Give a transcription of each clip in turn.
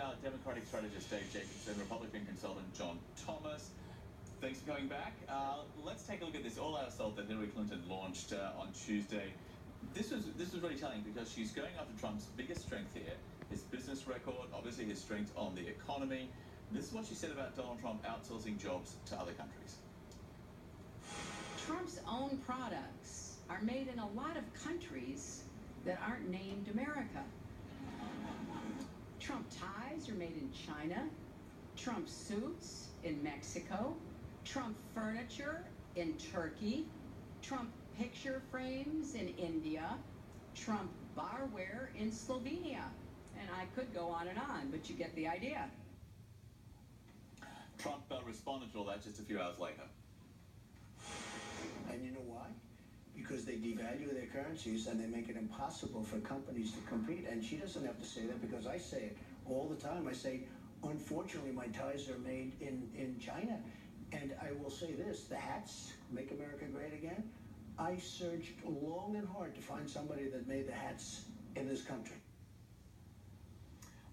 our Democratic strategist Dave Jacobson, Republican consultant John Thomas. Thanks for coming back. Let's take a look at this all-out assault that Hillary Clinton launched on Tuesday. This was really telling because she's going after Trump's biggest strength here, his business record, obviously his strength on the economy. This is what she said about Donald Trump outsourcing jobs to other countries. Trump's own products are made in a lot of countries that aren't named America. Trump ties are made in China, Trump suits in Mexico, Trump furniture in Turkey, Trump picture frames in India, Trump barware in Slovenia. And I could go on, but you get the idea. Trump responded to all that just a few hours later. And you know why? Because they devalue their currencies and they make it impossible for companies to compete. And she doesn't have to say that because I say it all the time. I say, unfortunately, my ties are made in China. And I will say this, the hats, Make America Great Again, I searched long and hard to find somebody that made the hats in this country.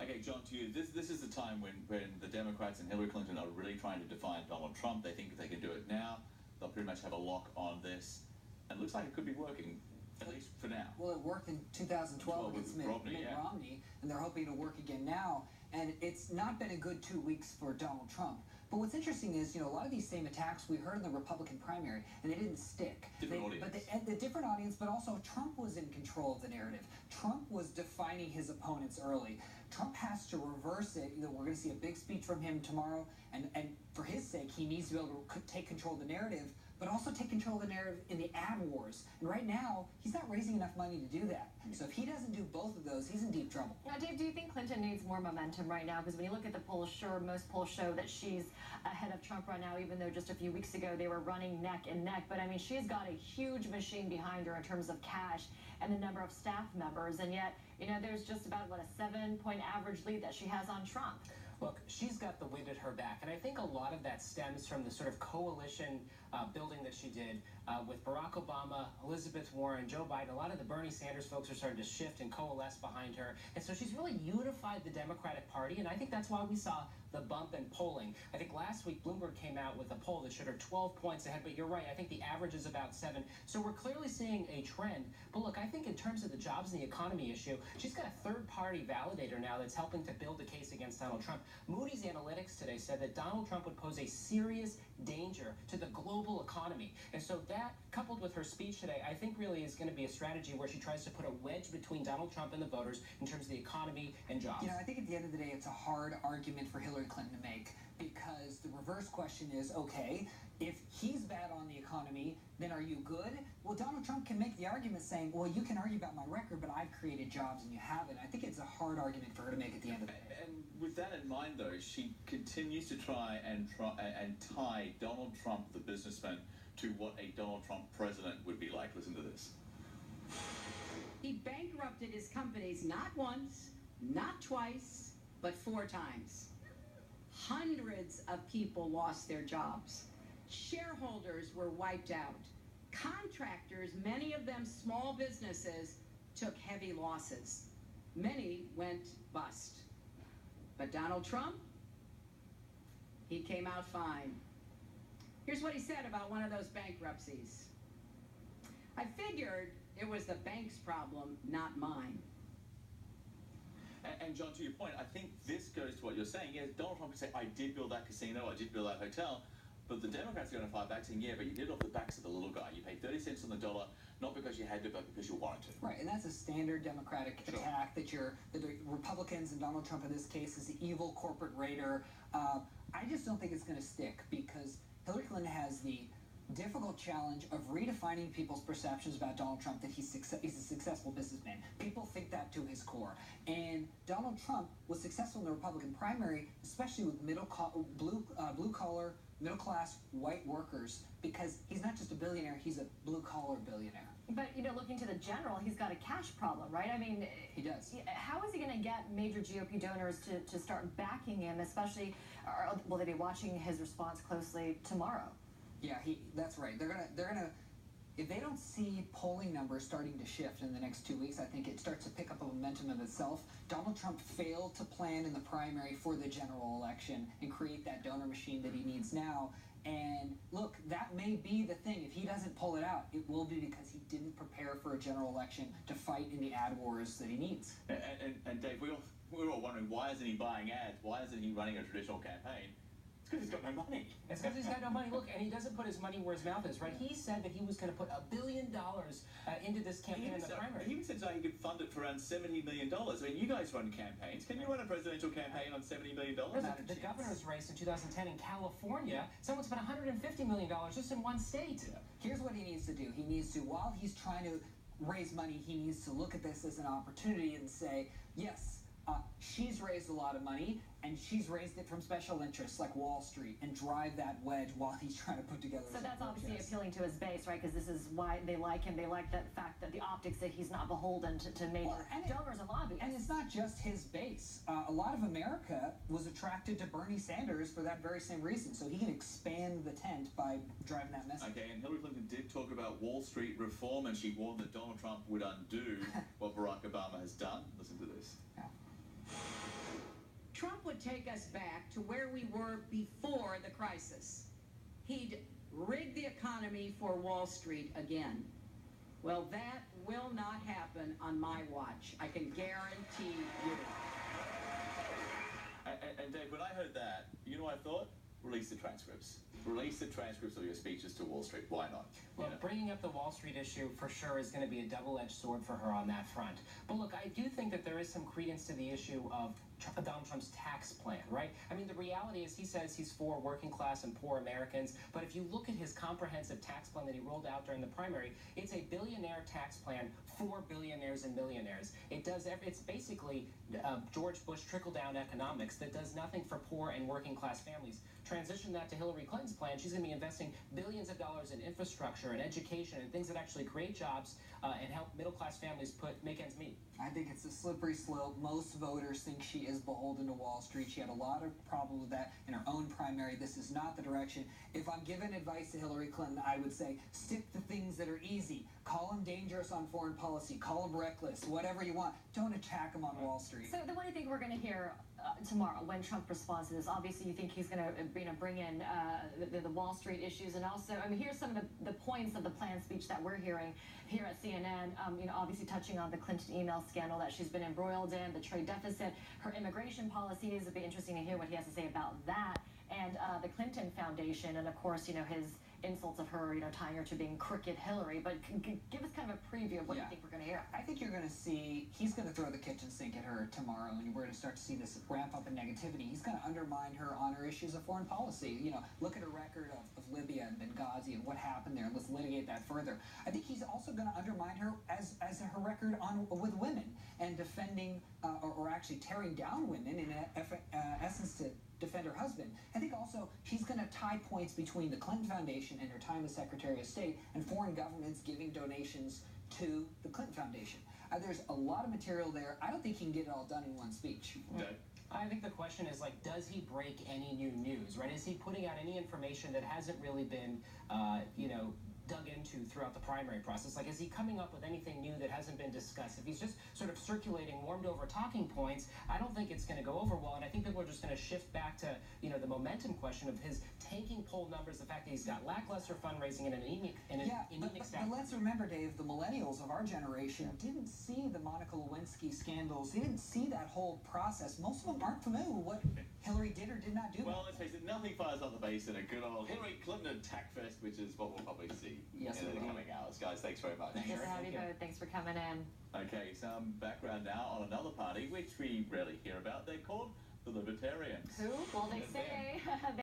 Okay, John, to you, this is the time when the Democrats and Hillary Clinton are really trying to define Donald Trump. They think if they can do it now, they'll pretty much have a lock on this. And it looks like it could be working, at least for now. Well, it worked in 2012 against Mitt Romney, and they're hoping to work again now. And it's not been a good 2 weeks for Donald Trump. But what's interesting is, a lot of these same attacks we heard in the Republican primary, and they didn't stick. Different audience. But the different audience, but also Trump was in control of the narrative. Trump was defining his opponents early. Trump has to reverse it. We're going to see a big speech from him tomorrow, and for his sake, he needs to be able to take control of the narrative, but also take control of the narrative in the ad wars. And right now, he's not raising enough money to do that. So if he doesn't do both of those, he's in deep trouble. Now, Dave, do you think Clinton needs more momentum right now? Because when you look at the polls, sure, most polls show that she's ahead of Trump right now, even though just a few weeks ago they were running neck and neck. But, I mean, she's got a huge machine behind her in terms of cash and the number of staff members. And yet, there's just about, a 7-point average lead that she has on Trump. Look, she's got the wind at her back, and I think a lot of that stems from the sort of coalition building that she did with Barack Obama, Elizabeth Warren, Joe Biden. A lot of the Bernie Sanders folks are starting to shift and coalesce behind her, and so she's really unified the Democratic Party, and I think that's why we saw the bump in polling. I think last week Bloomberg came out with a poll that showed her 12 points ahead, but you're right, I think the average is about 7. So we're clearly seeing a trend. But look, I think in terms of the jobs and the economy issue, she's got a third-party validator now that's helping to build the case against Donald Trump. Moody's Analytics today said that Donald Trump would pose a serious danger to the global economy. And so that, coupled with her speech today, I think really is going to be a strategy where she tries to put a wedge between Donald Trump and the voters in terms of the economy and jobs. I think at the end of the day, it's a hard argument for Hillary Clinton to make, because the reverse question is, okay, if he's bad on the economy, then are you good? Well, Donald Trump can make the argument saying, well, you can argue about my record, but I've created jobs and you haven't. I think it's a hard argument for her to make at the end of the day. And with that in mind, though, she continues to try and tie Donald Trump, the businessman, to what a Donald Trump president would be like. Listen to this. He bankrupted his companies not once, not twice, but 4 times. Hundreds of people lost their jobs. Shareholders were wiped out. Contractors, many of them small businesses, took heavy losses. Many went bust. But Donald Trump, he came out fine. Here's what he said about one of those bankruptcies. I figured it was the bank's problem, not mine. And John, to your point, I think this goes to what you're saying. Yes, Donald Trump can say, I did build that casino, I did build that hotel, but the Democrats are going to fight back saying, yeah, but you did it off the backs of the little guy. You paid 30 cents on the dollar, not because you had to, but because you wanted to. Right, and that's a standard Democratic attack that the Republicans and Donald Trump in this case is the evil corporate raider. I just don't think it's going to stick, because Hillary Clinton has the difficult challenge of redefining people's perceptions about Donald Trump, that he's a successful businessman. People think that to his core. And Donald Trump was successful in the Republican primary, especially with blue-collar, middle-class white workers, because he's not just a billionaire, he's a blue-collar billionaire. But, looking to the general, he's got a cash problem, right? I mean, he does. How is he going to get major GOP donors to start backing him, especially, will they be watching his response closely tomorrow? Yeah, that's right. They're gonna if they don't see polling numbers starting to shift in the next 2 weeks, I think it starts to pick up a momentum of itself. Donald Trump failed to plan in the primary for the general election and create that donor machine that he needs now. And look, that may be the thing. If he doesn't pull it out, it will be because he didn't prepare for a general election to fight in the ad wars that he needs. And Dave, we were all wondering, why isn't he buying ads? Why isn't he running a traditional campaign? It's because he's got no money. It's because he's got no money. Look, and he doesn't put his money where his mouth is, right? He said that he was going to put $1 billion into this campaign in the primary. He even said he could fund it for around $70 million. I mean, you guys run campaigns. Can you run a presidential campaign on $70 million? The governor's race in 2010 in California, someone spent $150 million just in one state. Yeah. Here's what he needs to do. He needs to, while he's trying to raise money, he needs to look at this as an opportunity and say, yes, she's raised a lot of money, and she's raised it from special interests like Wall Street, and drive that wedge while he's trying to put together. So that's obviously appealing to his base, right? Because this is why they like him. They like that fact that the optics that he's not beholden to major donors and lobbyists. And it's not just his base. A lot of America was attracted to Bernie Sanders for that very same reason. So he can expand the tent by driving that message. Okay, and Hillary Clinton did talk about Wall Street reform, and she warned that Donald Trump would undo what Barack Obama has done. Listen to this. Yeah. Trump would take us back to where we were before the crisis. He'd rig the economy for Wall Street again. Well, that will not happen on my watch. I can guarantee you. And Dave, when I heard that, you know what I thought? Release the transcripts. Release the transcripts of your speeches to Wall Street. Why not? Well, bringing up the Wall Street issue for sure is going to be a double-edged sword for her on that front. But look, I do think that there is some credence to the issue of Donald Trump's tax plan, right? I mean, the reality is he says he's for working class and poor Americans, but if you look at his comprehensive tax plan that he rolled out during the primary, it's a billionaire tax plan for billionaires and millionaires. It's basically George Bush trickle-down economics that does nothing for poor and working class families. Transition that to Hillary Clinton's plan, she's going to be investing billions of dollars in infrastructure and education and things that actually create jobs and help middle-class families make ends meet. I think it's a slippery slope. Most voters think she is beholden to Wall Street. She had a lot of problems with that in her own primary. This is not the direction. If I'm giving advice to Hillary Clinton, I would say stick to things that are easy. Call him dangerous on foreign policy. Call him reckless. Whatever you want. Don't attack him on Wall Street. So what do you think we're going to hear tomorrow when Trump responds to this? Obviously, you think he's going to bring in the Wall Street issues, and also, I mean, here's some of the points of the planned speech that we're hearing here at CNN. Obviously touching on the Clinton email scandal that she's been embroiled in, the trade deficit, her immigration policies. It'd be interesting to hear what he has to say about that, and the Clinton Foundation, and of course, his insults of her, tying her to being crooked Hillary. But give us kind of a preview of what you think we're going to hear. I think you're going to see, he's going to throw the kitchen sink at her tomorrow, and we're going to start to see this ramp up in negativity. He's going to undermine her on her issues of foreign policy. Look at her record of Libya and Benghazi and what happened there, and let's litigate that further. I think he's also going to undermine her as her record with women and defending or actually tearing down women in essence to defend her husband. I think also he's going to tie points between the Clinton Foundation and her time as Secretary of State and foreign governments giving donations to the Clinton Foundation. There's a lot of material there. I don't think he can get it all done in one speech. I think the question is, does he break any new news, right? Is he putting out any information that hasn't really been, dug into throughout the primary process? Is he coming up with anything new that hasn't been discussed? If he's just sort of circulating warmed over talking points, I don't think it's going to go over well, and I think people are just going to shift back to, the momentum question of his tanking poll numbers, the fact that he's got lackluster fundraising and an anemic staff. But let's remember, Dave, the millennials of our generation didn't see the Monica Lewinsky scandals. They didn't see that whole process. Most of them aren't familiar with what Hillary did or did not do. Well, let's face it, nothing fires up the base in a good old Hillary Clinton attack fest, which is what we'll probably see in the coming hours. Guys, thanks very much. Good to have you both. Thanks for coming in. Okay, some background now on another party, which we rarely hear about. They're called the Libertarians. Who? Well, they say